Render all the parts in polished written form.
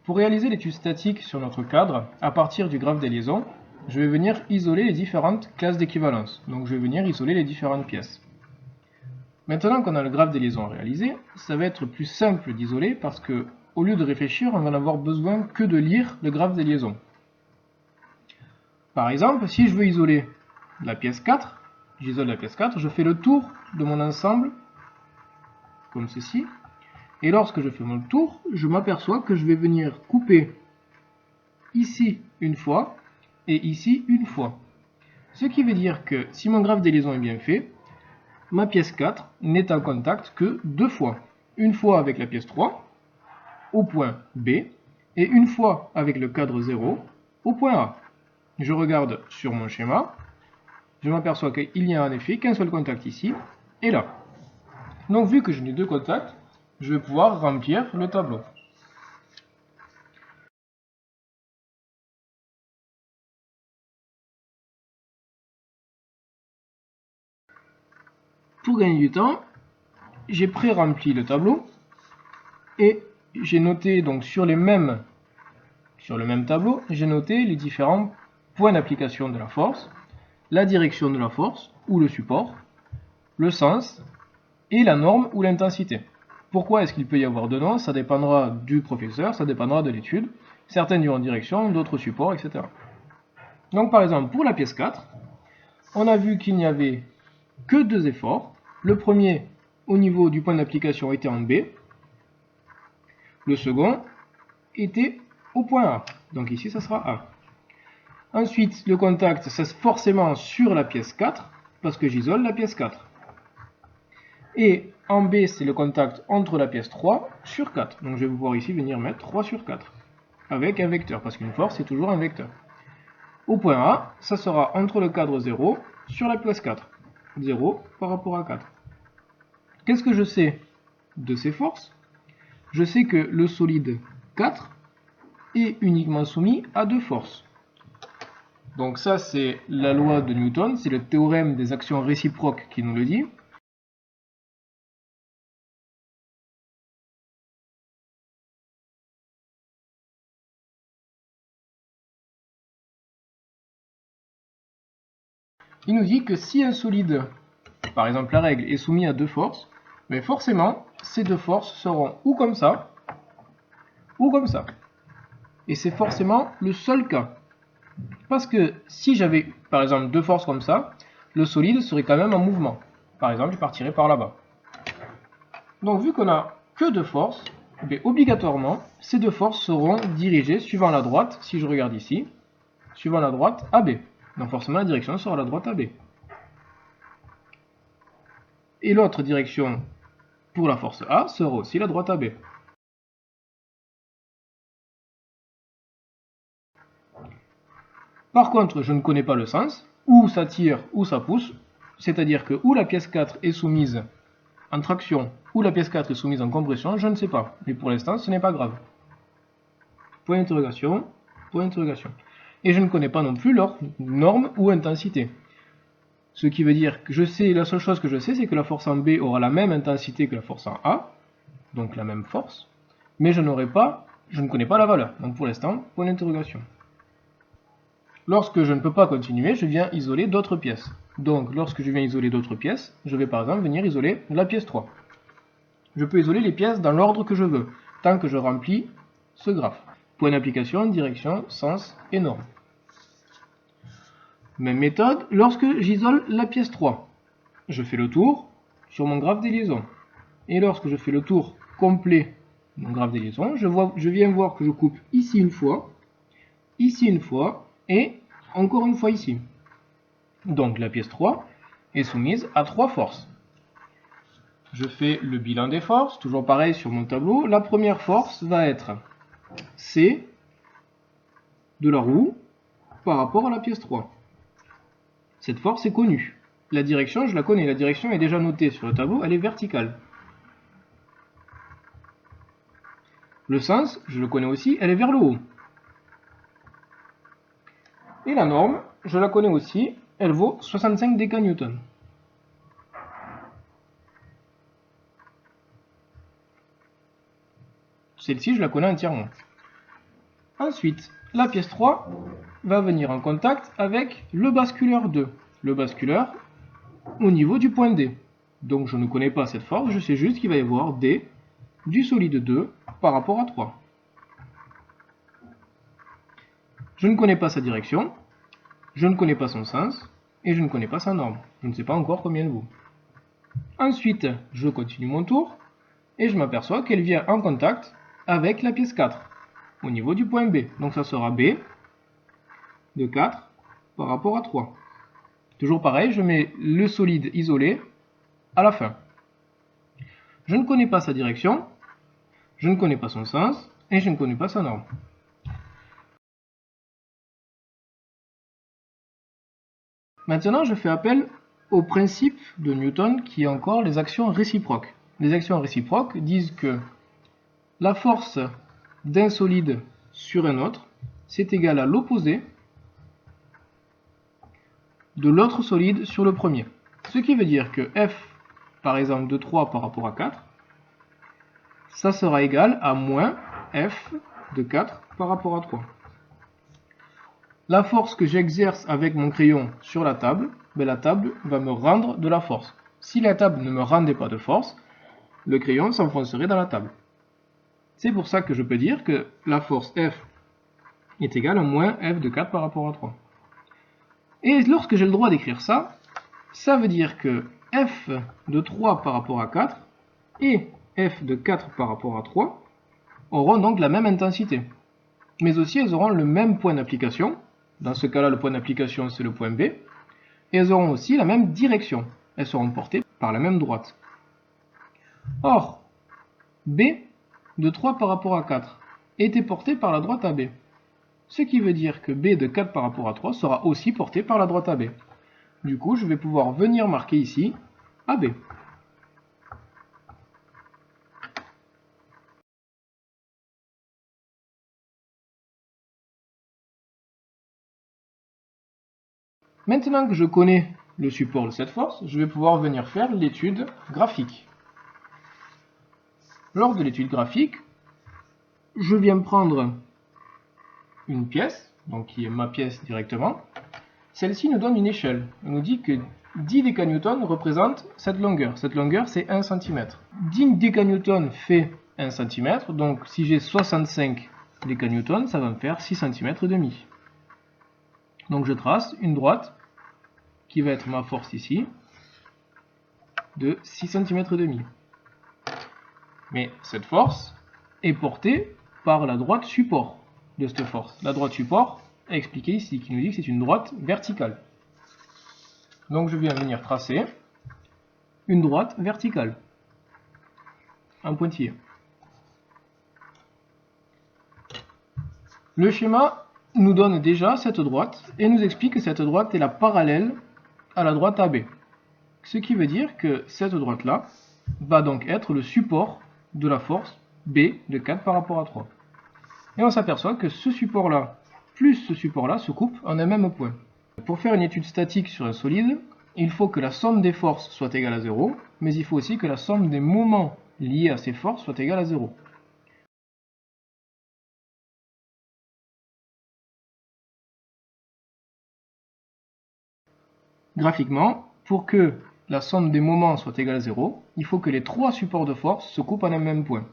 Pour réaliser l'étude statique sur notre cadre, à partir du graphe des liaisons, je vais venir isoler les différentes classes d'équivalence. Donc je vais venir isoler les différentes pièces. Maintenant qu'on a le graphe des liaisons réalisé, ça va être plus simple d'isoler parce que, au lieu de réfléchir, on va n'avoir besoin que de lire le graphe des liaisons. Par exemple, si je veux isoler la pièce 4, j'isole la pièce 4, je fais le tour de mon ensemble, comme ceci. Et lorsque je fais mon tour, je m'aperçois que je vais venir couper ici une fois et ici une fois. Ce qui veut dire que si mon graphe des liaisons est bien fait, ma pièce 4 n'est en contact que deux fois. Une fois avec la pièce 3 au point B et une fois avec le cadre 0 au point A. Je regarde sur mon schéma, je m'aperçois qu'il n'y a en effet qu'un seul contact ici et là. Donc vu que je n'ai deux contacts, je vais pouvoir remplir le tableau. Pour gagner du temps, j'ai pré-rempli le tableau et j'ai noté donc sur le même tableau, j'ai noté les différents points d'application de la force, la direction de la force ou le support, le sens et la norme ou l'intensité. Pourquoi est-ce qu'il peut y avoir deux noms? Ça dépendra du professeur, ça dépendra de l'étude. Certains diront direction, d'autres support, etc. Donc par exemple, pour la pièce 4, on a vu qu'il n'y avait que deux efforts. Le premier, au niveau du point d'application, était en B. Le second était au point A. Donc ici, ça sera A. Ensuite, le contact, c'est forcément sur la pièce 4, parce que j'isole la pièce 4. Et en B, c'est le contact entre la pièce 3 sur 4. Donc je vais pouvoir ici venir mettre 3 sur 4, avec un vecteur, parce qu'une force, c'est toujours un vecteur. Au point A, ça sera entre le cadre 0 sur la pièce 4. 0 par rapport à 4. Qu'est-ce que je sais de ces forces? Je sais que le solide 4 est uniquement soumis à deux forces. Donc ça, c'est la loi de Newton, c'est le théorème des actions réciproques qui nous le dit. Il nous dit que si un solide, par exemple la règle, est soumis à deux forces, mais forcément, ces deux forces seront ou comme ça, ou comme ça. Et c'est forcément le seul cas. Parce que si j'avais, par exemple, deux forces comme ça, le solide serait quand même en mouvement. Par exemple, je partirais par là-bas. Donc, vu qu'on n'a que deux forces, obligatoirement, ces deux forces seront dirigées suivant la droite, si je regarde ici, suivant la droite AB. Donc forcément, la direction sera la droite AB. Et l'autre direction pour la force A sera aussi la droite AB. Par contre, je ne connais pas le sens, ou ça tire ou ça pousse, c'est-à-dire que ou la pièce 4 est soumise en traction, ou la pièce 4 est soumise en compression, je ne sais pas. Mais pour l'instant, ce n'est pas grave. Point d'interrogation, point d'interrogation. Et je ne connais pas non plus leur norme ou intensité. Ce qui veut dire que la seule chose que je sais, c'est que la force en B aura la même intensité que la force en A, donc la même force, mais je ne connais pas la valeur. Donc pour l'instant, point d'interrogation. Lorsque je ne peux pas continuer, je viens isoler d'autres pièces. Donc lorsque je viens isoler d'autres pièces, je vais par exemple venir isoler la pièce 3. Je peux isoler les pièces dans l'ordre que je veux, tant que je remplis ce graphe. Point d'application, direction, sens et norme. Même méthode, lorsque j'isole la pièce 3. Je fais le tour sur mon graphe des liaisons. Et lorsque je fais le tour complet de mon graphe des liaisons, je viens voir que je coupe ici une fois et encore une fois ici. Donc la pièce 3 est soumise à trois forces. Je fais le bilan des forces, toujours pareil sur mon tableau. La première force va être C de la roue par rapport à la pièce 3. Cette force est connue. La direction, je la connais, la direction est déjà notée sur le tableau, elle est verticale. Le sens, je le connais aussi, elle est vers le haut. Et la norme, je la connais aussi, elle vaut 65 décanewtons. Celle-ci, je la connais entièrement. Ensuite, la pièce 3 va venir en contact avec le basculeur 2. Le basculeur au niveau du point D. Donc je ne connais pas cette force, je sais juste qu'il va y avoir D du solide 2 par rapport à 3. Je ne connais pas sa direction, je ne connais pas son sens, et je ne connais pas sa norme. Je ne sais pas encore combien de vous. Ensuite, je continue mon tour, et je m'aperçois qu'elle vient en contact avec la pièce 4, au niveau du point B. Donc ça sera B de 4 par rapport à 3. Toujours pareil, je mets le solide isolé à la fin. Je ne connais pas sa direction, je ne connais pas son sens, et je ne connais pas sa norme. Maintenant, je fais appel au principe de Newton qui est encore les actions réciproques. Les actions réciproques disent que la force d'un solide sur un autre, c'est égal à l'opposé de l'autre solide sur le premier. Ce qui veut dire que F, par exemple, de 3 par rapport à 4, ça sera égal à moins F de 4 par rapport à 3. La force que j'exerce avec mon crayon sur la table, la table va me rendre de la force. Si la table ne me rendait pas de force, le crayon s'enfoncerait dans la table. C'est pour ça que je peux dire que la force F est égale à moins F de 4 par rapport à 3. Et lorsque j'ai le droit d'écrire ça, ça veut dire que F de 3 par rapport à 4 et F de 4 par rapport à 3 auront donc la même intensité. Mais aussi elles auront le même point d'application. Dans ce cas-là, le point d'application, c'est le point B. Et elles auront aussi la même direction. Elles seront portées par la même droite. Or, B de 3 par rapport à 4 était porté par la droite AB. Ce qui veut dire que B de 4 par rapport à 3 sera aussi porté par la droite AB. Du coup, je vais pouvoir venir marquer ici AB. Maintenant que je connais le support de cette force, je vais pouvoir venir faire l'étude graphique. Lors de l'étude graphique, je viens prendre une pièce, donc qui est ma pièce directement. Celle-ci nous donne une échelle. Elle nous dit que 10 décanewtons représentent cette longueur. Cette longueur, c'est 1 cm. 10 décanewtons fait 1 cm, donc si j'ai 65 décanewtons, ça va me faire 6 cm demi. Donc je trace une droite qui va être ma force ici de 6 cm demi. Mais cette force est portée par la droite support de cette force. La droite support est expliquée ici, qui nous dit que c'est une droite verticale. Donc je viens venir tracer une droite verticale, un pointillé. Le schéma nous donne déjà cette droite et nous explique que cette droite est la parallèle à la droite AB. Ce qui veut dire que cette droite-là va donc être le support de la force B de 4 par rapport à 3. Et on s'aperçoit que ce support-là plus ce support-là se coupent en un même point. Pour faire une étude statique sur un solide, il faut que la somme des forces soit égale à 0, mais il faut aussi que la somme des moments liés à ces forces soit égale à 0. Graphiquement, pour que la somme des moments soit égale à 0, il faut que les trois supports de force se coupent en un même point.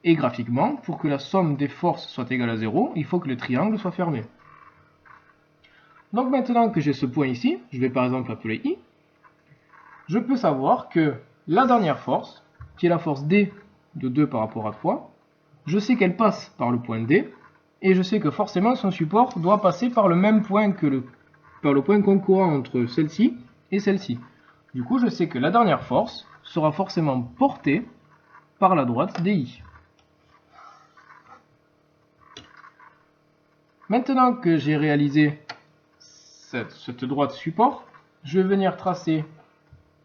Et graphiquement, pour que la somme des forces soit égale à 0, il faut que le triangle soit fermé. Donc maintenant que j'ai ce point ici, je vais par exemple l'appeler I, je peux savoir que la dernière force, qui est la force D de 2 par rapport à 3, je sais qu'elle passe par le point D, et je sais que forcément son support doit passer par le même point que par le point concourant entre celle-ci et celle-ci. Du coup, je sais que la dernière force sera forcément portée par la droite DI. Maintenant que j'ai réalisé cette droite support, je vais venir tracer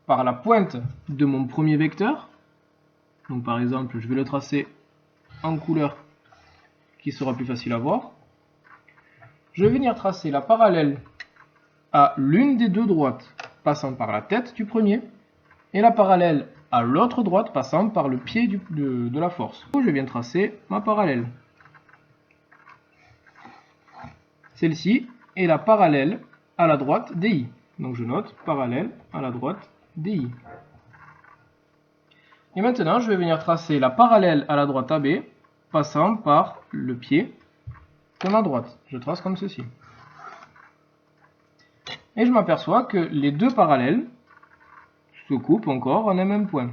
par la pointe de mon premier vecteur. Donc par exemple, je vais le tracer en couleur qui sera plus facile à voir. Je vais venir tracer la parallèle à l'une des deux droites passant par la tête du premier et la parallèle à l'autre droite passant par le pied de la force. Je viens tracer ma parallèle. celle-ci est la parallèle à la droite DI. Donc je note parallèle à la droite DI. Et maintenant, je vais venir tracer la parallèle à la droite AB, passant par le pied de ma droite. Je trace comme ceci. Et je m'aperçois que les deux parallèles se coupent encore en un même point.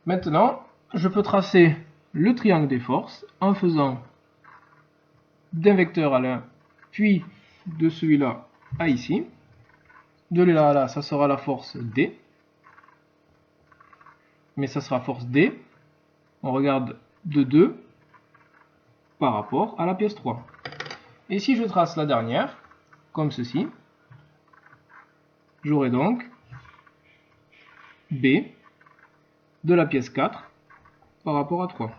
Maintenant, je peux tracer le triangle des forces en faisant d'un vecteur à l'un, puis de celui-là à ici. De là à là, ça sera la force D. Mais ça sera force D. On regarde de 2 par rapport à la pièce 3. Et si je trace la dernière, comme ceci, j'aurai donc B de la pièce 4 par rapport à 3.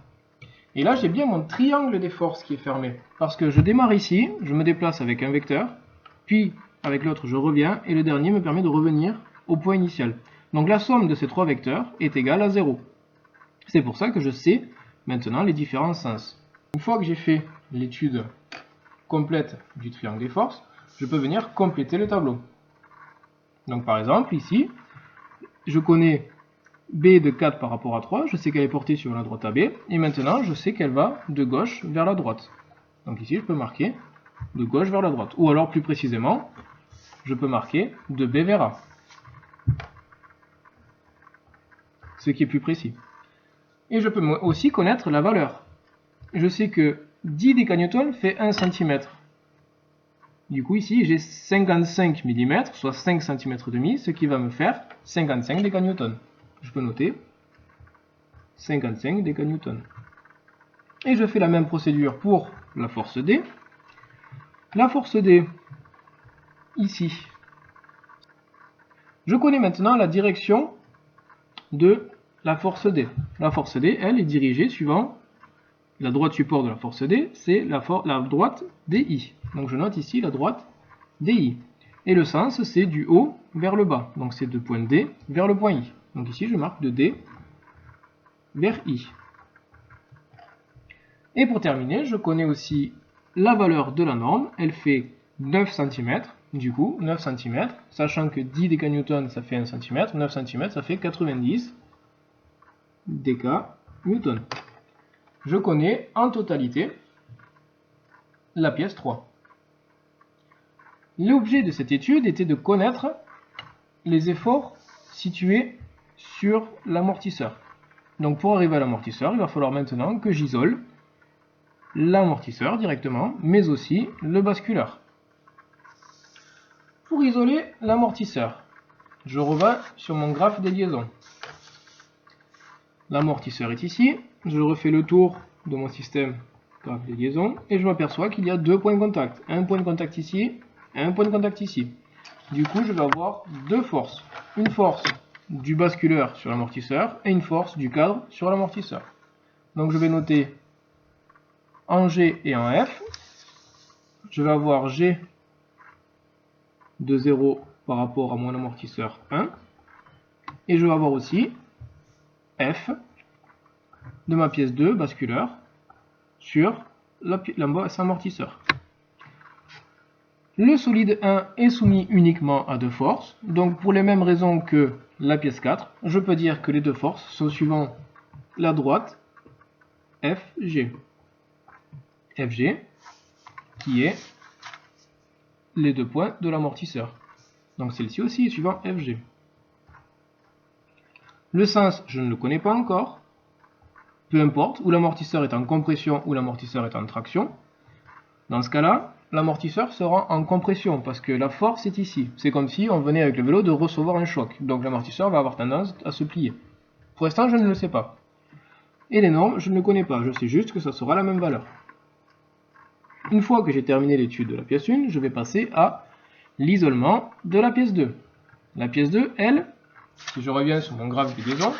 Et là, j'ai bien mon triangle des forces qui est fermé. Parce que je démarre ici, je me déplace avec un vecteur, puis avec l'autre je reviens, et le dernier me permet de revenir au point initial. Donc la somme de ces trois vecteurs est égale à 0. C'est pour ça que je sais maintenant les différents sens. Une fois que j'ai fait l'étude complète du triangle des forces, je peux venir compléter le tableau. Donc par exemple, ici, je connais B de 4 par rapport à 3, je sais qu'elle est portée sur la droite AB, et maintenant je sais qu'elle va de gauche vers la droite. Donc ici, je peux marquer de gauche vers la droite. Ou alors plus précisément, je peux marquer de B vers A. Ce qui est plus précis. Et je peux aussi connaître la valeur. Je sais que 10 décanewtons fait 1 cm. Du coup ici j'ai 55 mm, soit 5 cm demi, ce qui va me faire 55 décanewtons. Je peux noter 55 décanewtons. Et je fais la même procédure pour la force D. La force D, ici, je connais maintenant la direction de la force D. La force D, elle, est dirigée suivant la droite support de la force D, c'est la droite DI. Donc je note ici la droite DI. Et le sens, c'est du haut vers le bas. Donc c'est de point D vers le point I. Donc ici, je marque de D vers I. Et pour terminer, je connais aussi la valeur de la norme. Elle fait 9 cm. Du coup, 9 cm, sachant que 10 décanewtons, ça fait 1 cm. 9 cm, ça fait 90 décanewtons. Je connais en totalité la pièce 3. L'objet de cette étude était de connaître les efforts situés sur l'amortisseur. Donc pour arriver à l'amortisseur, il va falloir maintenant que j'isole l'amortisseur directement, mais aussi le basculeur. Pour isoler l'amortisseur, je reviens sur mon graphe des liaisons. L'amortisseur est ici, je refais le tour de mon système graphe des liaisons et je m'aperçois qu'il y a deux points de contact. Un point de contact ici et un point de contact ici. Du coup, je vais avoir deux forces. Une force du basculeur sur l'amortisseur et une force du cadre sur l'amortisseur. Donc je vais noter en G et en F. Je vais avoir G de 0 par rapport à mon amortisseur 1. Et je vais avoir aussi F de ma pièce 2 basculeur sur l'amortisseur. Le solide 1 est soumis uniquement à deux forces. Donc pour les mêmes raisons que la pièce 4, je peux dire que les deux forces sont suivant la droite FG. FG qui est les deux points de l'amortisseur. Donc celle-ci aussi est suivant FG. Le sens, je ne le connais pas encore. Peu importe, où l'amortisseur est en compression ou l'amortisseur est en traction. Dans ce cas-là, l'amortisseur sera en compression parce que la force est ici. C'est comme si on venait avec le vélo de recevoir un choc. Donc l'amortisseur va avoir tendance à se plier. Pour l'instant, je ne le sais pas. Et les normes, je ne les connais pas. Je sais juste que ça sera la même valeur. Une fois que j'ai terminé l'étude de la pièce 1, je vais passer à l'isolement de la pièce 2. La pièce 2, elle, si je reviens sur mon graphe des liaisons,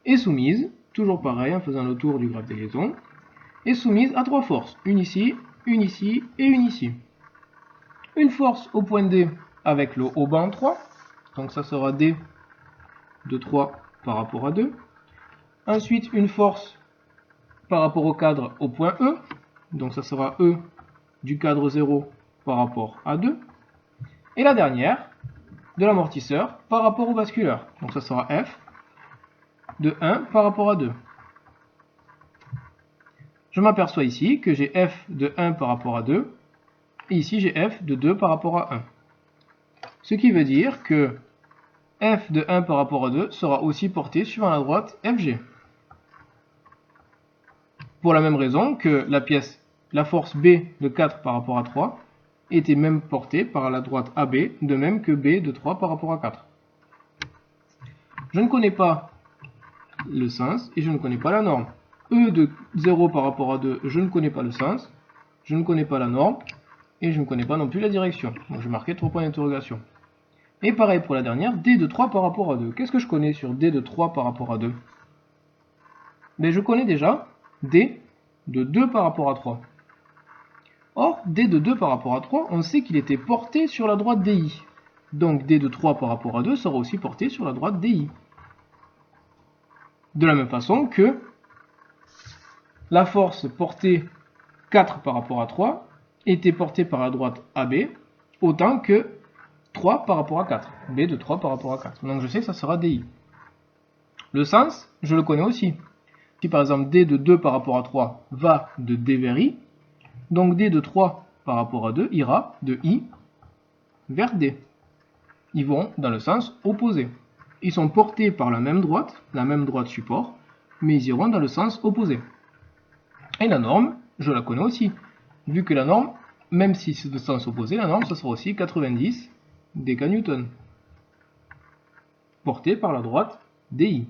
est soumise, toujours pareil en faisant le tour du graphe des liaisons, est soumise à trois forces. Une ici et une ici. Une force au point D avec le haut bas en 3, donc ça sera D de 3 par rapport à 2. Ensuite, une force par rapport au cadre au point E, donc ça sera E du cadre 0 par rapport à 2. Et la dernière, de l'amortisseur par rapport au basculeur. Donc ça sera F de 1 par rapport à 2. Je m'aperçois ici que j'ai F de 1 par rapport à 2, et ici j'ai F de 2 par rapport à 1. Ce qui veut dire que F de 1 par rapport à 2 sera aussi porté sur la droite FG. Pour la même raison que la force B de 4 par rapport à 3 était même portée par la droite AB, de même que B de 3 par rapport à 4. Je ne connais pas le sens et je ne connais pas la norme. E de 0 par rapport à 2, je ne connais pas le sens, je ne connais pas la norme, et je ne connais pas non plus la direction. Donc je vais marquer 3 points d'interrogation. Et pareil pour la dernière, D de 3 par rapport à 2. Qu'est-ce que je connais sur D de 3 par rapport à 2? Mais je connais déjà D de 2 par rapport à 3. Or, D de 2 par rapport à 3, on sait qu'il était porté sur la droite DI. Donc D de 3 par rapport à 2 sera aussi porté sur la droite DI. De la même façon que la force portée 4 par rapport à 3 était portée par la droite AB, autant que 3 par rapport à 4. B de 3 par rapport à 4. Donc je sais que ça sera DI. Le sens, je le connais aussi. Si par exemple D de 2 par rapport à 3 va de D vers I, donc D de 3 par rapport à 2 ira de I vers D. Ils vont dans le sens opposé. Ils sont portés par la même droite support, mais ils iront dans le sens opposé. Et la norme, je la connais aussi. Vu que la norme, même si c'est de sens opposé, la norme, ce sera aussi 90 dkN. Porté par la droite DI.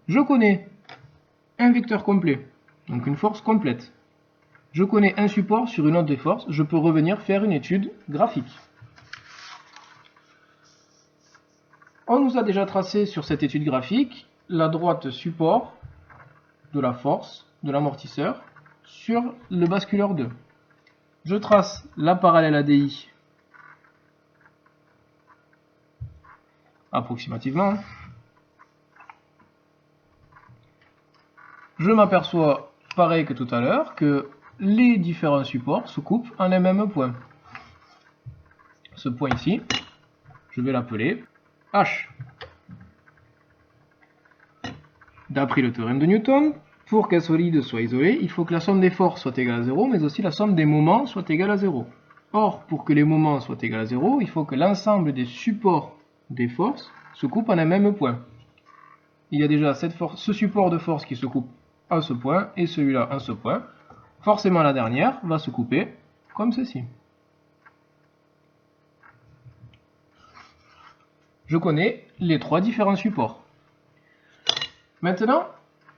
Je connais un vecteur complet, donc une force complète. Je connais un support sur une autre des forces, je peux revenir faire une étude graphique. On nous a déjà tracé sur cette étude graphique la droite support de la force de l'amortisseur sur le basculeur 2. Je trace la parallèle ADI approximativement. Je m'aperçois, pareil que tout à l'heure, que les différents supports se coupent en un même point. Ce point ici, je vais l'appeler H. D'après le théorème de Newton, pour qu'un solide soit isolé, il faut que la somme des forces soit égale à 0, mais aussi la somme des moments soit égale à 0. Or, pour que les moments soient égaux à 0, il faut que l'ensemble des supports des forces se coupe en un même point. Il y a déjà ce support de force qui se coupe à ce point et celui-là à ce point. Forcément, la dernière va se couper comme ceci. Je connais les trois différents supports. Maintenant,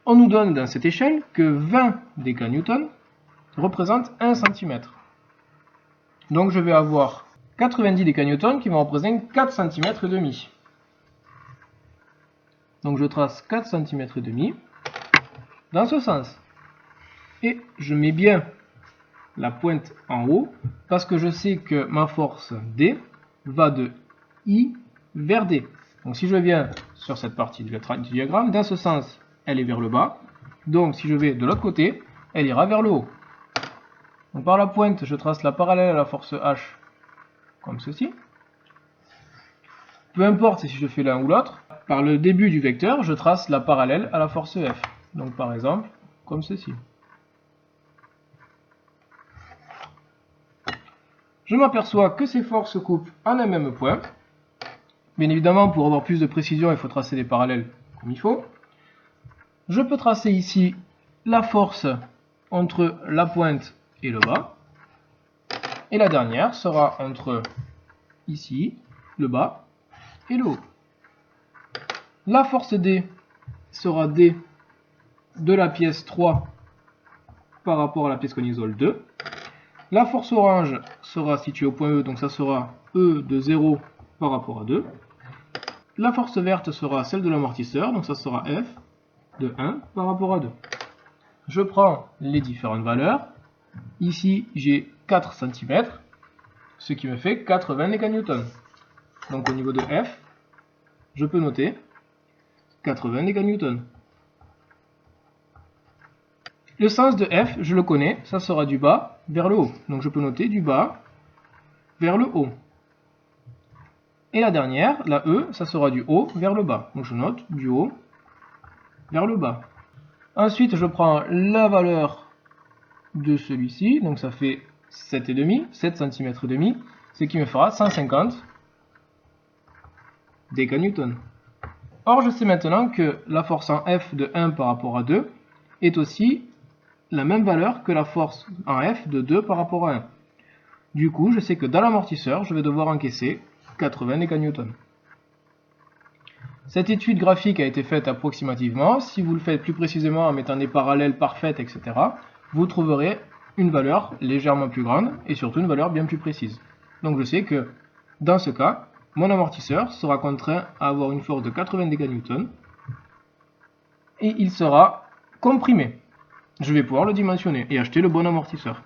on nous donne dans cette échelle que 20 dkN représente 1 cm. Donc je vais avoir 90 dkN qui vont représenter 4 cm et demi. Donc je trace 4 cm et demi dans ce sens. Et je mets bien la pointe en haut parce que je sais que ma force D va de I vers D. Donc si je viens sur cette partie du diagramme, dans ce sens, elle est vers le bas. Donc si je vais de l'autre côté, elle ira vers le haut. Donc par la pointe, je trace la parallèle à la force H comme ceci. Peu importe si je fais l'un ou l'autre, par le début du vecteur, je trace la parallèle à la force F. Donc par exemple, comme ceci. Je m'aperçois que ces forces se coupent en un même point. Bien évidemment, pour avoir plus de précision, il faut tracer des parallèles comme il faut. Je peux tracer ici la force entre la pointe et le bas. Et la dernière sera entre ici, le bas, et le haut. La force D sera D de la pièce 3 par rapport à la pièce qu'on isole 2. La force orange sera située au point E, donc ça sera E de 0 par rapport à 2. La force verte sera celle de l'amortisseur, donc ça sera F de 1 par rapport à 2. Je prends les différentes valeurs. Ici, j'ai 4 cm, ce qui me fait 80 dkN. Donc au niveau de F, je peux noter 80 dkN. Le sens de F, je le connais, ça sera du bas vers le haut. Donc je peux noter du bas vers le haut. Et la dernière, la E, ça sera du haut vers le bas. Donc je note du haut vers le bas. Ensuite, je prends la valeur de celui-ci, donc ça fait 7 cm et demi, ce qui me fera 150 décanewtons. Or, je sais maintenant que la force en F de 1 par rapport à 2 est aussi la même valeur que la force en F de 2 par rapport à 1. Du coup, je sais que dans l'amortisseur, je vais devoir encaisser 80 décanewtons. Cette étude graphique a été faite approximativement. Si vous le faites plus précisément en mettant des parallèles parfaites, etc., vous trouverez une valeur légèrement plus grande et surtout une valeur bien plus précise. Donc je sais que dans ce cas, mon amortisseur sera contraint à avoir une force de 80 décanewtons et il sera comprimé. Je vais pouvoir le dimensionner et acheter le bon amortisseur.